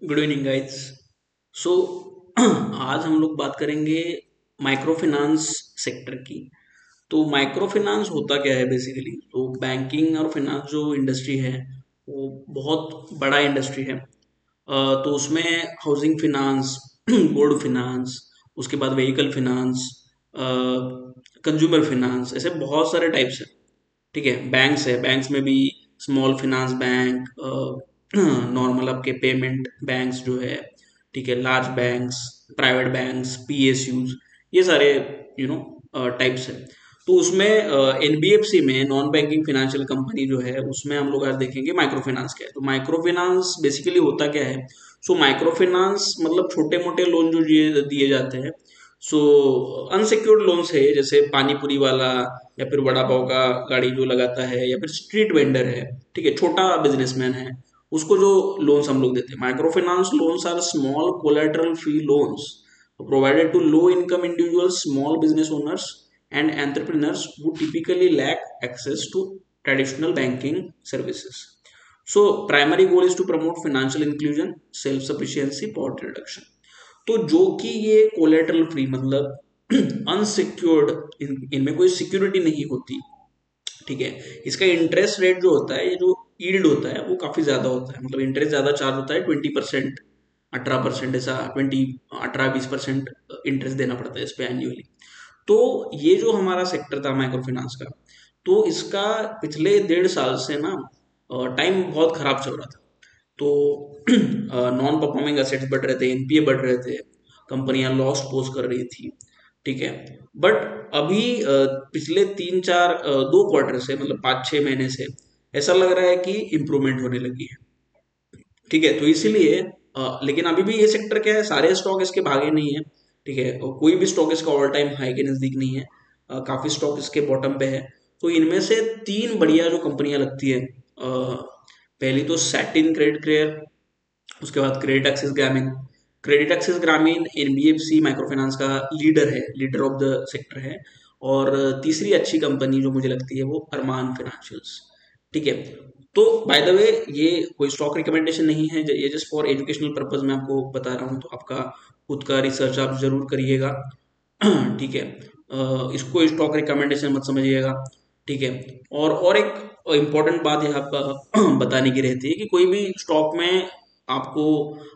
Good evening guys. सो आज हम लोग बात करेंगे माइक्रो फाइनेंस सेक्टर की। तो माइक्रो फाइनेंस होता क्या है बेसिकली? तो बैंकिंग और फाइनेंस जो इंडस्ट्री है वो बहुत बड़ा इंडस्ट्री है। तो उसमें हाउसिंग फाइनेंस, गोल्ड फाइनेंस, उसके बाद व्हीकल फाइनेंस, कंज्यूमर फाइनेंस, ऐसे बहुत सारे टाइप्स हैं। ठीक है, बैंक्स है, बैंक्स में भी स्मॉल फाइनेंस बैंक, नॉर्मल आपके पेमेंट बैंक्स जो है, ठीक है, large banks, private banks, PSUs, ये सारे टाइप्स है। तो उसमें एनबीएफसी में नॉन बैंकिंग फाइनेंशियल कंपनी जो है उसमें हम लोग आज देखेंगे माइक्रो फाइनेंस क्या है। तो माइक्रो फाइनेंस बेसिकली होता क्या है? सो माइक्रो फाइनेंस मतलब छोटे मोटे लोन जो दिए दिए जाते हैं। सो अनसिक्योर्ड लोन्स है, जैसे पानी पूरी वाला या फिर वड़ा पाव का गाड़ी जो लगाता है या फिर स्ट्रीट वेंडर है, ठीक है, छोटा बिजनेसमैन है, उसको जो लोन्स हम लोग देते हैं। Micro finance loans are small collateral free loans provided to low income individuals, small business owners, and entrepreneurs who typically lack access to traditional banking services. So primary goal is to promote financial inclusion, self sufficiency, poverty reduction. तो जो कि ये collateral free मतलब unsecured, इनमें कोई security नहीं होती। ठीक है, इसका इंटरेस्ट रेट जो होता है, ये जो यील्ड होता है वो काफी ज्यादा होता है, मतलब इंटरेस्ट ज्यादा चार्ज होता है, 20%, 18%, ऐसा 18-20% इंटरेस्ट देना पड़ता है इस पे एनुअली। तो ये जो हमारा सेक्टर था माइक्रो फाइनेंस का, तो इसका पिछले 1.5 साल से ना टाइम बहुत खराब चल रहा था। तो नॉन परफॉर्मिंग एसेट्स बढ़ रहे थे, एनपीए बढ़ रहे थे, कंपनियां लॉस पोस्ट कर रही थी। ठीक है, बट अभी पिछले 2 क्वार्टर से, मतलब 5-6 महीने से ऐसा लग रहा है कि इम्प्रूवमेंट होने लगी है। ठीक है, तो इसीलिए लेकिन अभी भी ये सेक्टर क्या है, सारे स्टॉक इसके भागे नहीं है। ठीक है, और कोई भी स्टॉक इसका ऑल टाइम हाई के नजदीक नहीं है। काफी स्टॉक इसके बॉटम पे है। तो इनमें से 3 बढ़िया जो कंपनियां लगती है, पहली तो सैटिन क्रेडिट केयर, उसके बाद क्रेडिट एक्सिस ग्रामीण। क्रेडिट एक्सिस ग्रामीण एनबीएफसी माइक्रो फाइनेंस का लीडर है, लीडर ऑफ द सेक्टर है। और तीसरी अच्छी कंपनी जो मुझे लगती है वो अरमान फाइनेंशियल्स। ठीक है, तो बाय द वे ये कोई स्टॉक रिकमेंडेशन नहीं है, ये जस्ट फॉर एजुकेशनल पर्पज मैं आपको बता रहा हूँ, तो आपका खुद का रिसर्च आप जरूर करिएगा। ठीक है, इसको स्टॉक रिकमेंडेशन मत समझिएगा। ठीक है, और एक इम्पॉर्टेंट बात यहाँ पर बताने की रहती है कि कोई भी स्टॉक में आपको,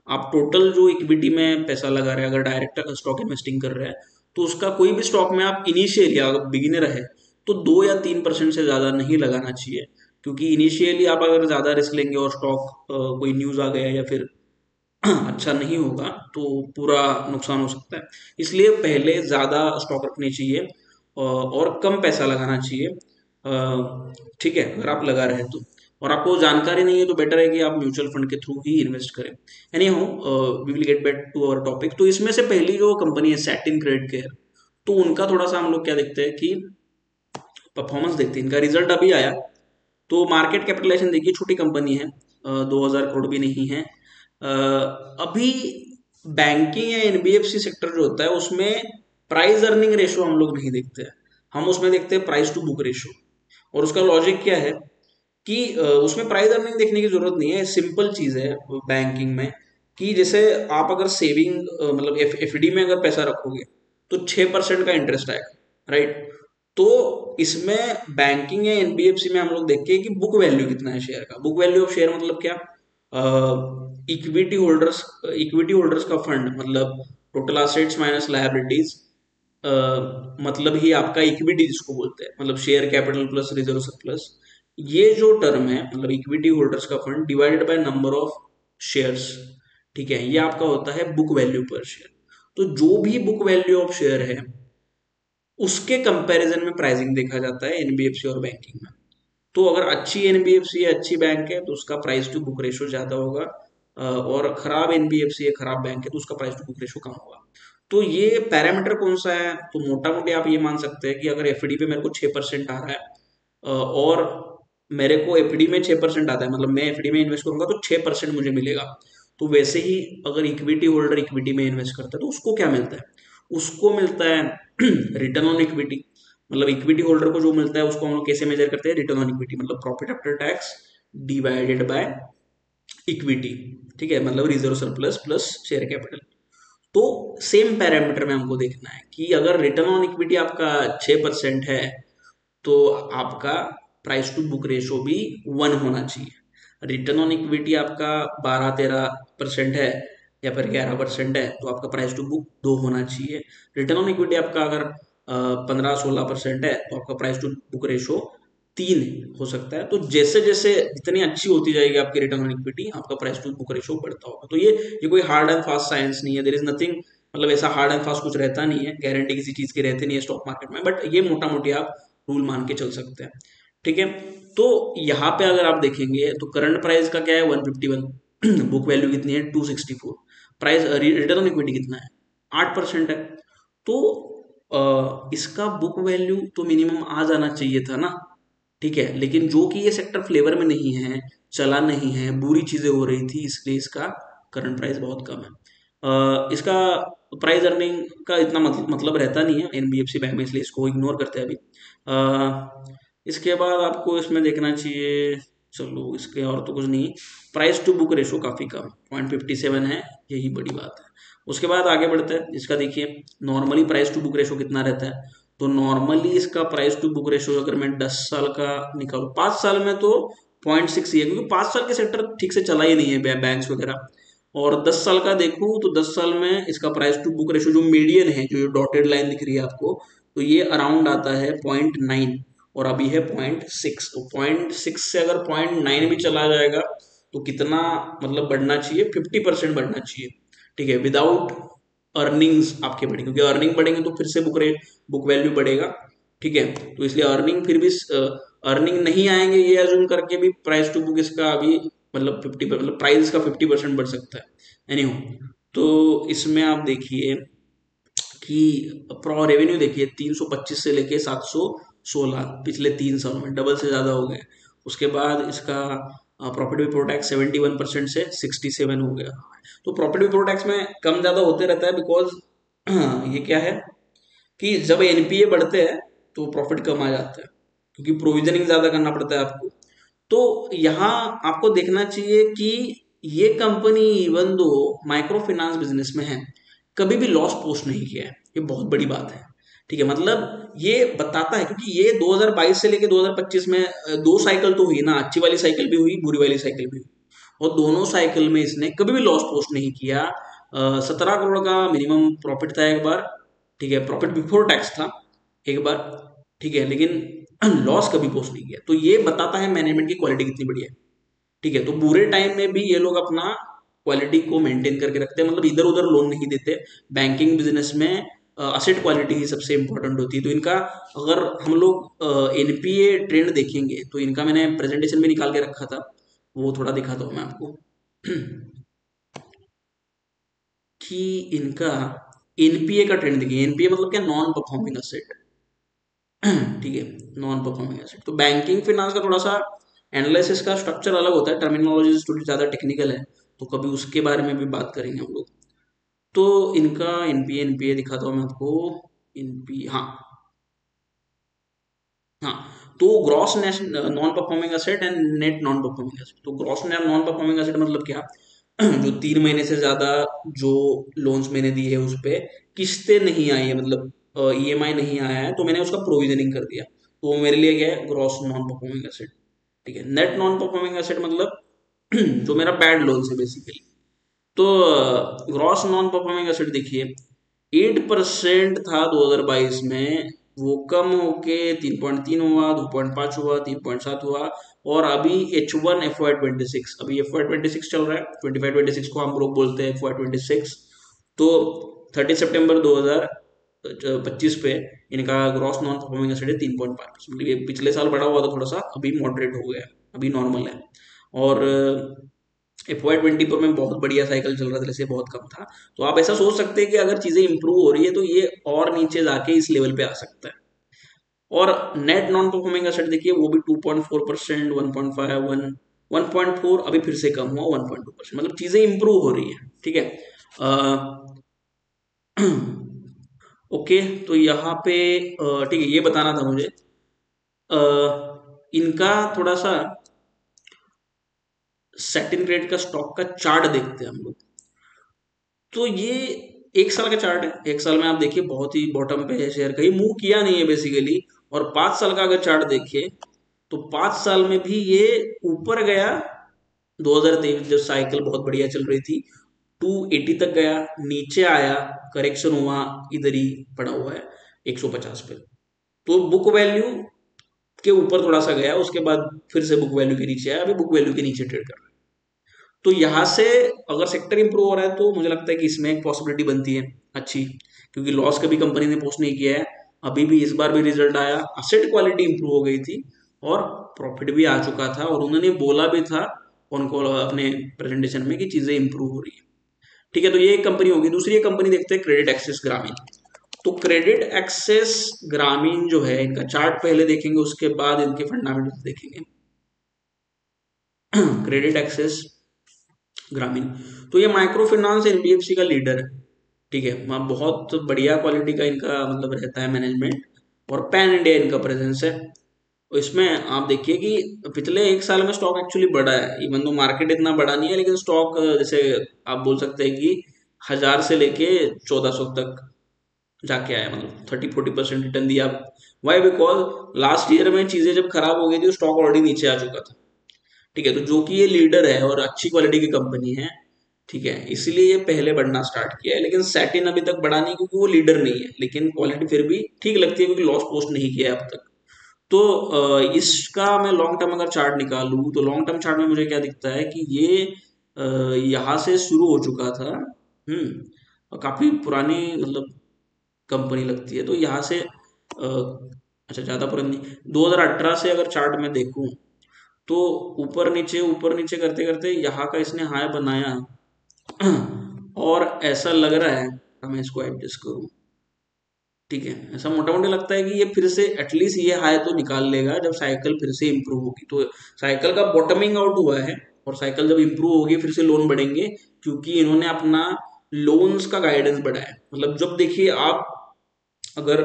आप टोटल जो इक्विटी में पैसा लगा रहे हैं, अगर डायरेक्ट स्टॉक इन्वेस्टिंग कर रहे हैं, तो उसका कोई भी स्टॉक में आप इनिशियली अगर बिगिनर है तो 2 या 3% से ज़्यादा नहीं लगाना चाहिए। क्योंकि इनिशियली आप अगर ज़्यादा रिस्क लेंगे और स्टॉक कोई न्यूज़ आ गया या फिर अच्छा नहीं होगा, तो पूरा नुकसान हो सकता है। इसलिए पहले ज़्यादा स्टॉक रखनी चाहिए और कम पैसा लगाना चाहिए। ठीक है, अगर आप लगा रहे हैं तो, और आपको जानकारी नहीं है तो बेटर है कि आप म्यूचुअल फंड के थ्रू ही इन्वेस्ट करें। Anyhow, we will get back to our topic. तो इसमें से पहली जो कंपनी है सैटिन क्रेडिट केयर, तो उनका थोड़ा सा हम लोग क्या देखते हैं कि परफॉर्मेंस देखते हैं। इनका रिजल्ट अभी आया, तो मार्केट कैपिटलाइजेशन देखिए, छोटी कंपनी है, 2,000 करोड़ भी नहीं है। अभी बैंकिंग या एनबीएफसी सेक्टर जो होता है उसमें प्राइस अर्निंग रेशो हम लोग नहीं देखते हैं। हम उसमें देखते हैं प्राइस टू बुक रेशो। और उसका लॉजिक क्या है कि उसमें प्राइस अर्निंग देखने की जरूरत नहीं है, सिंपल चीज है बैंकिंग में। कि जैसे आप अगर सेविंग मतलब एफडी में अगर पैसा रखोगे तो 6% का इंटरेस्ट आएगा, राइट? तो इसमें बैंकिंग या एनबीएफसी में हम लोग देखते हैं कि बुक वैल्यू कितना है शेयर का। बुक वैल्यू ऑफ शेयर मतलब क्या? इक्विटी होल्डर्स का फंड, मतलब टोटल असेट्स माइनस लायबिलिटीज, मतलब ही आपका इक्विटी जिसको बोलते हैं, मतलब share capital plus reserve surplus. ये जो टर्म है, मतलब इक्विटी होल्डर्स का fund divided by number of shares. ठीक है, ये आपका होता है बुक वैल्यू पर शेयर। तो जो भी बुक वैल्यू ऑफ शेयर है उसके कंपैरिजन में प्राइसिंग देखा जाता है एनबीएफसी और बैंकिंग में। तो अगर अच्छी एनबीएफसी है, अच्छी बैंक है, तो उसका प्राइस टू बुक रेशो ज्यादा होगा। और खराब एनबीएफसी है, खराब बैंक है, तो उसका प्राइस टू बुक रेशो कम होगा। तो ये पैरामीटर कौन सा है? तो मोटा मोटी आप ये मान सकते हैं कि अगर एफडी पे मेरे को 6% आ रहा है, और मेरे को एफडी में 6% आता है, मतलब मैं एफडी में इन्वेस्ट करूंगा तो 6% मुझे मिलेगा। तो वैसे ही अगर इक्विटी होल्डर इक्विटी में इन्वेस्ट करता है तो उसको क्या मिलता है? उसको मिलता है रिटर्न ऑन इक्विटी। मतलब इक्विटी होल्डर को जो मिलता है उसको हम लोग कैसे मेजर करते हैं? रिटर्न ऑन इक्विटी, मतलब profit after tax divided by equity, ठीक है, मतलब reserve surplus plus share capital. तो सेम पैरामीटर में हमको देखना है कि अगर रिटर्न ऑन इक्विटी आपका 6% है तो आपका प्राइस टू बुक रेशो भी 1 होना चाहिए। रिटर्न ऑन इक्विटी आपका 12-13% है या फिर 11% है तो आपका प्राइस टू बुक 2 होना चाहिए। रिटर्न ऑन इक्विटी आपका अगर 15-16% है तो आपका प्राइस टू बुक रेशो 3 हो सकता है। तो जैसे जैसे जितनी अच्छी होती जाएगी आपकी रिटर्न ऑन इक्विटी, आपका प्राइस टू बुक रेशो बढ़ता होगा। तो ये कोई हार्ड एंड फास्ट साइंस नहीं है, देयर इज नथिंग, मतलब ऐसा हार्ड एंड फास्ट कुछ रहता नहीं है, गारंटी किसी चीज की रहती नहीं है स्टॉक मार्केट में, बट ये मोटा मोटी आप रूल मान के चल सकते हैं, ठीक है। तो यहाँ पे अगर आप देखेंगे तो करंट प्राइस का क्या है 151, बुक वैल्यू कितनी है 264, प्राइस रिटर्न ऑन इक्विटी कितना है 8% है। तो इसका बुक वैल्यू तो मिनिमम आ जाना चाहिए था ना, ठीक है, लेकिन जो कि ये सेक्टर फ्लेवर में नहीं है, चला नहीं है, बुरी चीजें हो रही थी, इसलिए इसका करंट प्राइस बहुत कम है। इसका प्राइस अर्निंग का इतना मतलब रहता नहीं है एनबीएफसी बैंक में, इसलिए इसको इग्नोर करते हैं अभी। इसके बाद आपको इसमें देखना चाहिए, चलो इसके और तो कुछ नहीं, प्राइस टू बुक रेशो काफ़ी कम 0.57 है, यही बड़ी बात है। उसके बाद आगे बढ़ते हैं, इसका देखिए normally price to book ratio कितना रहता है। तो नॉर्मली इसका प्राइस टू बुक रेशो अगर मैं 10 साल का निकालूं, 5 साल में तो 0.6 ही है, क्योंकि 5 साल के सेक्टर ठीक से चला ही नहीं है बैंक्स वगैरह। और 10 साल का देखूं तो 10 साल में इसका प्राइस टू बुक रेशो जो मीडियन है, जो डॉटेड लाइन दिख रही है आपको, तो ये अराउंड आता है 0.9 और अभी है 0.6। तो 0.6 से अगर 0.9 भी चला जाएगा तो कितना मतलब बढ़ना चाहिए, 50% बढ़ना चाहिए, ठीक है, विदाउट अर्निंग्स आपके बढ़ेंगे, क्योंकि अर्निंग बढ़ेंगे तो फिर से बुक वैल्यू बढ़ेगा, ठीक है। तो इसलिए अर्निंग फिर भी अर्निंग नहीं आएंगे ये अज्यूम करके भी प्राइस टू बुक इसका अभी मतलब 50, मतलब प्राइस का 50% बढ़ सकता है एनी हो। तो इसमें आप देखिए कि प्रो रेवेन्यू देखिए 325 से लेके 716 पिछले 3 सालों में डबल से ज़्यादा हो गए। उसके बाद इसका प्रॉफिट बिफोर टैक्स 71% से 67 हो गया। तो प्रॉफिट बिफोर टैक्स में कम ज़्यादा होते रहता है, बिकॉज ये क्या है कि जब एनपीए बढ़ते हैं तो प्रॉफिट कम आ जाता है, क्योंकि प्रोविजनिंग ज़्यादा करना पड़ता है आपको। तो यहाँ आपको देखना चाहिए कि ये company even though micro finance business में है, कभी भी लॉस पोस्ट नहीं किया है, ये बहुत बड़ी बात है, ठीक है। मतलब ये बताता है, क्योंकि ये 2022 से लेके 2025 में 2 साइकिल तो हुई ना, अच्छी वाली साइकिल भी हुई, बुरी वाली साइकिल भी हुई, और दोनों साइकिल में इसने कभी भी लॉस पोस्ट नहीं किया। 17 करोड़ का मिनिमम प्रॉफिट था एक बार, ठीक है, प्रॉफिट बिफोर टैक्स था एक बार, ठीक है, लेकिन लॉस कभी पोस्ट नहीं किया। तो ये बताता है मैनेजमेंट की क्वालिटी कितनी बढ़िया है, ठीक है। तो बुरे टाइम में भी ये लोग अपना क्वालिटी को मेंटेन करके रखते हैं, मतलब इधर उधर लोन नहीं देते। बैंकिंग बिजनेस में असेट क्वालिटी ही सबसे इंपॉर्टेंट होती है। तो इनका अगर हम लोग एनपीए ट्रेंड देखेंगे तो इनका मैंने प्रेजेंटेशन भी निकाल के रखा था, वो थोड़ा दिखाता हूँ मैं आपको कि इनका एनपीए का ट्रेंड देखिए। एनपीए मतलब क्या, नॉन परफॉर्मिंग असेट, ठीक है, नॉन परफॉर्मिंग एसेट। तो बैंकिंग फाइनेंस का थोड़ा सा एनालिसिस का स्ट्रक्चर अलग होता है, टर्मिनोलॉजी थोड़ी ज़्यादा टेक्निकल है, तो कभी उसके बारे में भी बात करेंगे हम लोग। तो इनका एनपीए एनपीए दिखाता हूँ मैं आपको। एनपीए, हाँ हाँ, तो gross non performing asset and net non performing asset. तो ग्रॉस नॉन परफॉर्मिंग एसेट मतलब क्या, जो 3 महीने से ज्यादा जो लोन्स मैंने दिए है उस पे किस्तें नहीं आई है, मतलब ईएमआई नहीं आया है, तो मैंने उसका प्रोविजनिंग कर दिया, तो वो मेरे लिए क्या है, ग्रॉस नॉन परफॉर्मिंग एसेट, ठीक है। नेट नॉन परफॉर्मिंग एसेट मतलब जो मेरा बैड लोन्स है बेसिकली। तो ग्रॉस नॉन परफॉर्मिंग एसेट देखिए 8% था 2022 में, वो कम होके 3.3 हुआ, 2.5 हुआ, 3.7 हुआ, और अभी H1 FY26, अभी FY26 चल रहा है, 25-26 को हम लोग बोलते हैं FY26। तो 30 सितंबर 2025 पे इनका ग्रॉस नॉन परफॉर्मिंग एसेट है 3.5%, मतलब ये पिछले साल बढ़ा हुआ था थोड़ा सा, अभी मॉडरेट हो गया है, अभी नॉर्मल है। और FY24 में बहुत बढ़िया साइकिल चल रहा था, जैसे बहुत कम था। तो आप ऐसा सोच सकते हैं कि अगर चीजें इंप्रूव हो रही है तो ये और नीचे जाके इस लेवल पे आ सकता है। और नेट नॉन परफॉर्मिंग एसेट देखिए, वो भी 2.4%, 1.5, 1.4, अभी फिर से कम हुआ 1.2%, मतलब चीजें इंप्रूव हो रही है, ठीक है। ओके, तो यहाँ पे ठीक है, ये बताना था मुझे। इनका थोड़ा सा सेटिन क्रेडिट का स्टॉक का चार्ट देखते हैं हम लोग, तो ये 1 साल का चार्ट है। 1 साल में आप देखिए बहुत ही बॉटम पे है शेयर, कहीं मूव किया नहीं है बेसिकली। और 5 साल का अगर चार्ट देखिए तो 5 साल में भी ये ऊपर गया। 2023 जब साइकिल बहुत बढ़िया चल रही थी 280 तक गया, नीचे आया, करेक्शन हुआ, इधर ही पड़ा हुआ है 150 पे। तो बुक वैल्यू के ऊपर थोड़ा सा गया, उसके बाद फिर से बुक वैल्यू के नीचे आया, अभी बुक वैल्यू के नीचे ट्रेड कर रहा है। तो यहाँ से अगर सेक्टर इंप्रूव हो रहा है तो मुझे लगता है कि इसमें एक पॉसिबिलिटी बनती है अच्छी, क्योंकि लॉस कभी कंपनी ने पोस्ट नहीं किया है। अभी भी इस बार भी रिजल्ट आया, असेट क्वालिटी इंप्रूव हो गई थी और प्रॉफिट भी आ चुका था, और उन्होंने बोला भी था उनको अपने प्रेजेंटेशन में कि चीजें इंप्रूव हो रही है। ठीक है, तो ये एक कंपनी होगी। दूसरी एक कंपनी देखते हैं, क्रेडिट एक्सेस ग्रामीण। तो क्रेडिट एक्सेस ग्रामीण जो है, इनका चार्ट पहले देखेंगे, उसके बाद इनके फंडामेंटल्स देखेंगे। क्रेडिट एक्सेस ग्रामीण, तो ये माइक्रो फाइनेंस एनबीएफसी का लीडर है। ठीक है, बहुत बढ़िया क्वालिटी का इनका मतलब रहता है मैनेजमेंट, और पैन इंडिया इनका प्रेजेंस है। तो इसमें आप देखिए कि पिछले 1 साल में स्टॉक एक्चुअली बढ़ा है, इवन तो मार्केट इतना बड़ा नहीं है, लेकिन स्टॉक जैसे आप बोल सकते हैं कि 1000 से लेके 1400 तक जाके आया, मतलब 30-40% रिटर्न दिया। वाई? बिकॉज लास्ट ईयर में चीजें जब खराब हो गई थी स्टॉक ऑलरेडी नीचे आ चुका था। ठीक है, तो जो कि ये लीडर है और अच्छी क्वालिटी की कंपनी है, ठीक है, इसलिए ये पहले बढ़ना स्टार्ट किया है। लेकिन सैटिन अभी तक बढ़ा नहीं क्योंकि वो लीडर नहीं है, लेकिन क्वालिटी फिर भी ठीक लगती है क्योंकि लॉस पोस्ट नहीं किया है अब तक। तो इसका मैं लॉन्ग टर्म अगर चार्ट निकालूं तो लॉन्ग टर्म चार्ट में मुझे क्या दिखता है कि ये यहाँ से शुरू हो चुका था। और काफी पुरानी मतलब कंपनी लगती है, तो यहाँ से अच्छा ज़्यादा पुरानी नहीं, 2018 से अगर चार्ट में देखूं तो ऊपर नीचे करते करते यहाँ का इसने हाई बनाया। और ऐसा लग रहा है, मैं इसको एडजस्ट करूं, ठीक है, ऐसा मोटा मोटा लगता है कि ये फिर से एटलीस्ट ये हाई तो निकाल लेगा जब साइकिल फिर से इंप्रूव होगी। तो साइकिल का बॉटमिंग आउट हुआ है, और साइकिल जब इंप्रूव होगी फिर से लोन बढ़ेंगे, क्योंकि इन्होंने अपना लोन्स का गाइडेंस बढ़ाया। मतलब जब देखिए आप, अगर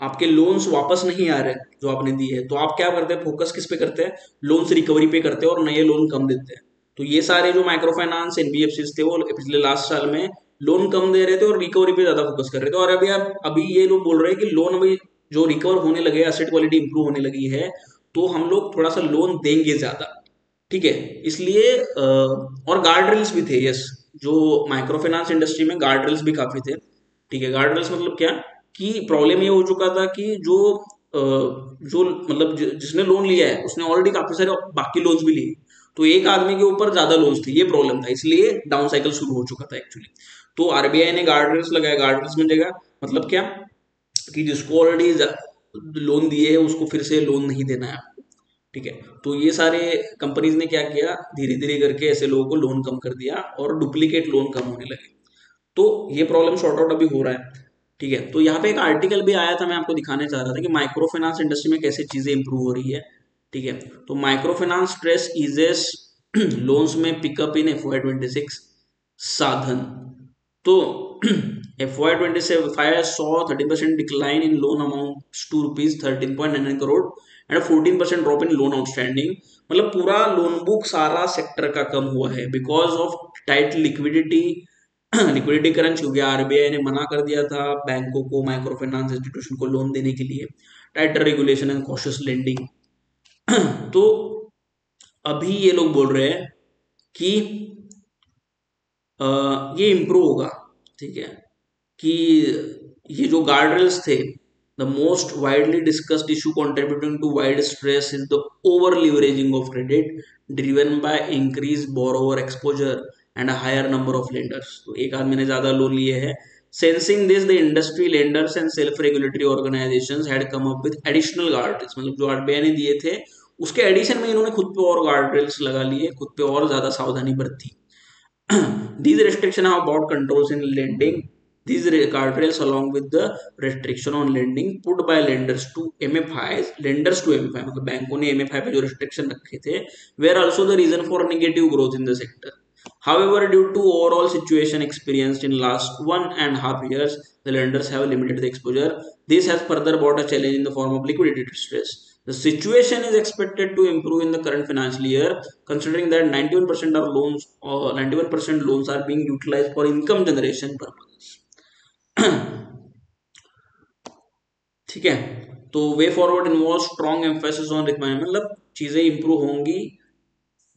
आपके लोन्स वापस नहीं आ रहे जो आपने दिए है, तो आप क्या करते हैं, फोकस किस पे करते हैं, लोन्स रिकवरी पे करते हैं और नए लोन कम देते हैं। तो ये सारे जो माइक्रो फाइनेंस एनबीएफसी थे वो पिछले लास्ट साल में लोन कम दे रहे थे और रिकवरी पे ज्यादा फोकस कर रहे थे। और अभी ये लोग बोल रहे हैं कि लोन अभी जो रिकवर होने लगे, एसेट क्वालिटी इंप्रूव होने लगी है, तो हम लोग थोड़ा सा लोन देंगे ज्यादा। ठीक है, इसलिए और गार्ड रेल्स भी थे। यस, जो माइक्रो फाइनेंस इंडस्ट्री में गार्ड रेल्स भी काफी थे। ठीक है, गार्ड रेल्स मतलब क्या कि प्रॉब्लम ये हो चुका था कि जो मतलब जिसने लोन लिया है उसने ऑलरेडी काफी सारे बाकी लोन्स भी लिए, तो एक आदमी के ऊपर ज्यादा लोन्स थे, ये प्रॉब्लम था, इसलिए डाउन साइकिल शुरू हो चुका था एक्चुअली। तो आरबीआई ने गार्ड रेल्स लगाया। गार्ड रेल्स में जगह मतलब क्या कि जिसको ऑलरेडी लोन दिए है उसको फिर से लोन नहीं देना है। ठीक है, तो ये सारे कंपनीज ने क्या किया, धीरे धीरे करके ऐसे लोगों को लोन कम कर दिया और डुप्लीकेट लोन कम होने लगे। तो ये प्रॉब्लम सॉर्ट आउट अभी हो रहा है। ठीक है, तो यहाँ पे एक आर्टिकल भी आया था, मैं आपको दिखाने चाह रहा था कि माइक्रो फाइनेंस इंडस्ट्री में कैसे चीजें इंप्रूव हो रही है। ठीक है, तो माइक्रो फाइनेंस स्ट्रेस इजेस लोन्स में पिकअप इन FY26 साधन। तो FY25 saw 30% decline in loan amounts to ₹13.99 crore and a 14% drop in loan outstanding। मतलब पूरा लोन बुक सारा सेक्टर का कम हुआ है because of tight liquidity. Liquidity crunch हो गया, आरबीआई ने मना कर दिया था बैंकों को, माइक्रो फाइनेंस इंस्टीट्यूशन को लोन देने के लिए, टाइटर रेगुलेशन एंड कॉशियस लेंडिंग। तो अभी ये लोग बोल रहे हैं कि ये इम्प्रूव होगा। ठीक है, कि ये जो गार्ड रेल्स थे, the most widely discussed issue contributing to wide stress is the over leveraging of credit driven by increase borrower exposure and higher number of lenders. तो एक आदमी ने ज्यादा लोन लिए है। Sensing this the industry lenders and self regulatory organisations had come up with additional guard rails. मतलब जो RBI ने दिए थे उसके एडिशन में इन्होंने खुद पे और गार्ड रेल्स लगा लिए, खुद पे और ज्यादा सावधानी बरती। These restrictions have brought controls in lending. These guardrails, along with the restriction on lending put by lenders to MFI, मतलब बैंकों ने MFI पे जो restriction रखे थे, were also the reason for negative growth in the sector. However, due to overall situation experienced in last 1.5 years, the lenders have limited the exposure. This has further brought a challenge in the form of liquidity stress. The situation is expected to improve in the current financial year, considering that 91% are loans or 91% loans are being utilized for income generation purposes. ठीक है, तो way forward involve strong emphasis on requirement, मतलब चीजें improve होंगी,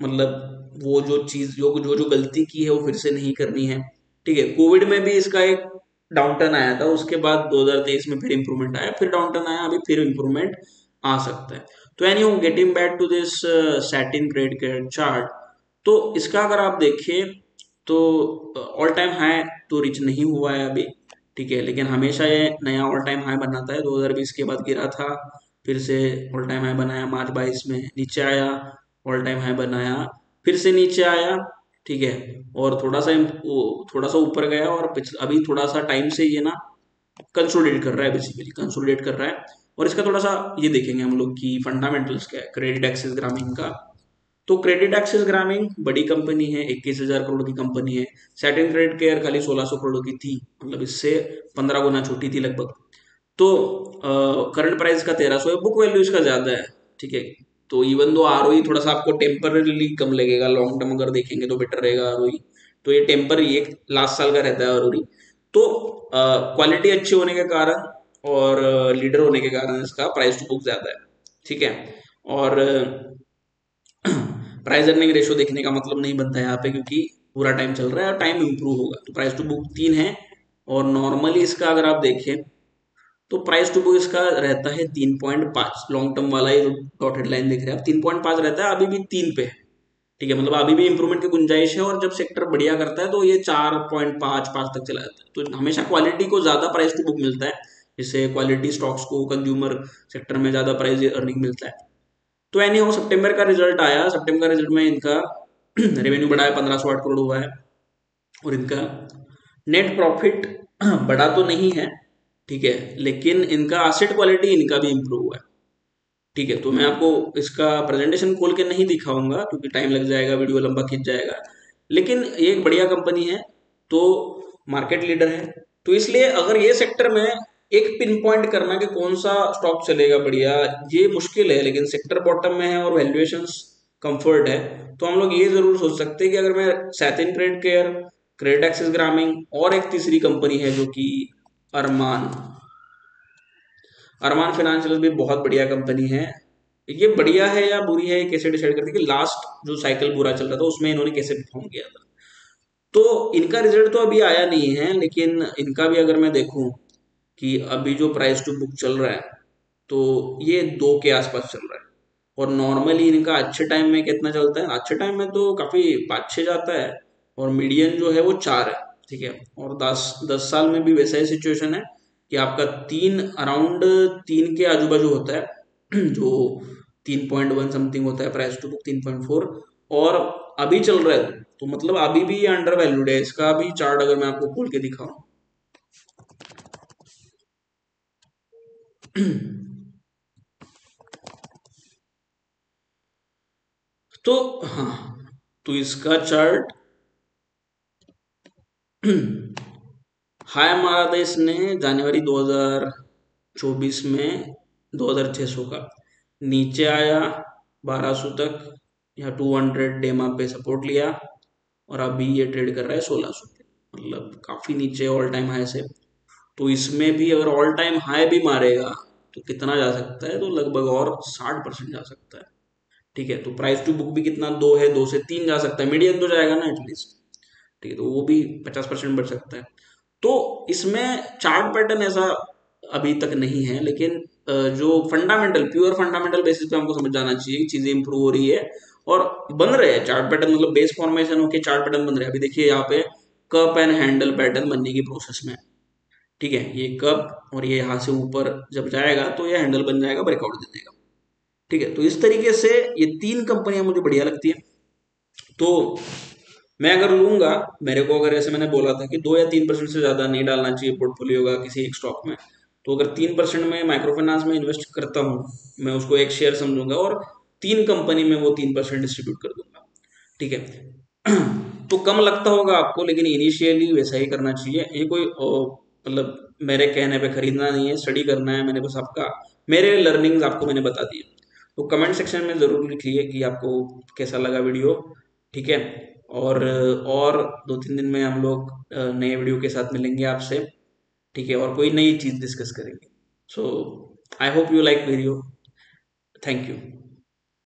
मतलब वो जो चीज जो गलती की है वो फिर से नहीं करनी है। ठीक है, कोविड में भी इसका एक डाउनटर्न आया था, उसके बाद 2023 में फिर इंप्रूवमेंट आया, फिर डाउनटर्न आया, अभी फिर इंप्रूवमेंट आ सकता है। तो any getting back to this Satin credit chart, तो इसका अगर आप देखें तो ऑल टाइम हाई तो रीच नहीं हुआ है अभी। ठीक है, लेकिन हमेशा ये नया ऑल टाइम हाई बनाता है। 2020 के बाद गिरा था, फिर से ऑल टाइम हाई बनाया, मार्च 22 में नीचे आया, ऑल टाइम हाई बनाया, फिर से नीचे आया। ठीक है, और थोड़ा सा ऊपर गया, और अभी थोड़ा सा टाइम से ये ना कंसोलिडेट कर रहा है, बेसिकली कंसोलिडेट कर रहा है। और इसका थोड़ा सा ये देखेंगे हम लोग कि फंडामेंटल्स क्या है क्रेडिट एक्सिस ग्रामीण का। तो क्रेडिट एक्सिस ग्रामीण बड़ी कंपनी है, 21,000 करोड़ की कंपनी है। सैटिन क्रेडिट केयर खाली 1600 करोड़ की थी, मतलब इससे 15 गुना छोटी थी लगभग। तो करंट प्राइस का 1300 है, बुक वैल्यू इसका ज्यादा है। ठीक है, तो इवन दो आरओई थोड़ा सा आपको टेम्परली कम लगेगा, लॉन्ग टर्म अगर देखेंगे तो बेटर रहेगा आरओई। तो ये टेम्पररी एक लास्ट साल का रहता है आरओई। तो क्वालिटी अच्छी होने के कारण और लीडर होने के कारण इसका प्राइस टू बुक ज्यादा है। ठीक है, और प्राइस अर्निंग रेशियो देखने का मतलब नहीं बनता है यहाँ पे, क्योंकि पूरा टाइम चल रहा है और टाइम इंप्रूव होगा। तो प्राइस टू बुक 3 है, और नॉर्मली इसका अगर आप देखें तो प्राइस टू बुक इसका रहता है 3.5। लॉन्ग टर्म वाला ये जो डॉटेड लाइन देख रहे हैं आप, 3.5 रहता है, अभी भी 3 पे है। ठीक है, मतलब अभी भी इंप्रूवमेंट की गुंजाइश है, और जब सेक्टर बढ़िया करता है तो ये 4.5 5 तक चला जाता है। तो हमेशा क्वालिटी को ज्यादा प्राइस टू बुक मिलता है, जिससे क्वालिटी स्टॉक्स को कंज्यूमर सेक्टर में ज्यादा प्राइस अर्निंग मिलता है। तो एनी हो, सितंबर का रिजल्ट आया, सितंबर का रिजल्ट में इनका रेवेन्यू बढ़ा है, 1508 करोड़ हुआ है, और इनका नेट प्रॉफिट बढ़ा तो नहीं है। ठीक है, लेकिन इनका एसेट क्वालिटी इनका भी इंप्रूव हुआ है। ठीक है, तो मैं आपको इसका प्रेजेंटेशन खोल के नहीं दिखाऊंगा क्योंकि टाइम लग जाएगा, वीडियो लंबा खिंच जाएगा। लेकिन ये एक बढ़िया कंपनी है, तो मार्केट लीडर है। तो इसलिए अगर ये सेक्टर में एक पिन पॉइंट करना कि कौन सा स्टॉक चलेगा बढ़िया, ये मुश्किल है, लेकिन सेक्टर बॉटम में है और वैल्यूएशंस कंफर्ट है। तो हम लोग ये जरूर सोच सकते हैं कि अगर मैं सैथिन क्रेडिट केयर, क्रेडिट एक्सिस ग्रामीण, और एक तीसरी कंपनी है जो कि अरमान अरमान फाइनेंशियल भी बहुत बढ़िया कंपनी है। ये बढ़िया है या बुरी है, ये कैसे डिसाइड करती है कि लास्ट जो साइकिल बुरा चल रहा था उसमें इन्होंने कैसे परफॉर्म किया था। तो इनका रिजल्ट तो अभी आया नहीं है, लेकिन इनका भी अगर मैं देखूं कि अभी जो प्राइस टू बुक चल रहा है, तो ये 2 के आसपास चल रहा है। और नॉर्मली इनका अच्छे टाइम में कितना चलता है, अच्छे टाइम में तो काफी 5-6 जाता है, और मीडियन जो है वो 4 है। ठीक है, और 10 साल में भी वैसा ही सिचुएशन है कि आपका 3 अराउंड 3 के आजू बाजू होता है जो 3.1 समथिंग होता है, प्राइस टू बुक 3.4। और अभी चल रहा है, तो मतलब अभी भी ये अंडर वैल्यूड है। इसका भी चार्ट अगर मैं आपको खोल के दिखाऊं तो हाँ, तो इसका चार्ट हाई मारा था इसने जनवरी 2024 में 2600 का, नीचे आया 1200 तक, या 200 डेमा पे सपोर्ट लिया, और अभी ये ट्रेड कर रहा है 1600 पे, मतलब काफी नीचे ऑल टाइम हाई से। तो इसमें भी अगर ऑल टाइम हाई भी मारेगा तो कितना जा सकता है, तो लगभग और 60% जा सकता है। ठीक है, तो प्राइस टू बुक भी कितना, 2 है, 2 से 3 जा सकता है, मीडियन तो जाएगा ना एटलीस्ट। ठीक है, तो वो भी 50% बढ़ सकता है। तो इसमें चार्ट पैटर्न ऐसा अभी तक नहीं है, लेकिन जो फंडामेंटल प्योर फंडामेंटल बेसिस पे हमको समझ जाना चाहिए कि चीजें इंप्रूव हो रही है, और बन रहे हैं चार्ट पैटर्न, मतलब बेस फॉर्मेशन होके चार्ट पैटर्न बन रहे हैं। अभी देखिए यहाँ पे कप एंड हैंडल पैटर्न बनने की प्रोसेस में है। ठीक है, ये कप और ये यहाँ से ऊपर जब जाएगा तो ये हैंडल बन जाएगा, ब्रेकआउट दे देगा। ठीक है, तो इस तरीके से ये 3 कंपनियां मुझे बढ़िया लगती है। तो मैं अगर लूंगा, मेरे को अगर ऐसे मैंने बोला था कि 2 या 3% से ज्यादा नहीं डालना चाहिए पोर्टफोलियो का किसी एक स्टॉक में, तो अगर 3% में माइक्रो फाइनेंस में इन्वेस्ट करता हूँ, मैं उसको एक शेयर समझूंगा और 3 कंपनी में वो 3% डिस्ट्रीब्यूट कर दूंगा। ठीक है, तो कम लगता होगा आपको, लेकिन इनिशियली वैसा ही करना चाहिए। ये कोई मतलब मेरे कहने पे खरीदना नहीं है, स्टडी करना है, मैंने बस आपका मेरे लर्निंग्स आपको मैंने बता दिए। तो कमेंट सेक्शन में ज़रूर लिखिए कि आपको कैसा लगा वीडियो। ठीक है। और 2-3 दिन में हम लोग नए वीडियो के साथ मिलेंगे आपसे। ठीक है, और कोई नई चीज़ डिस्कस करेंगे। So I hope you like video. Thank you.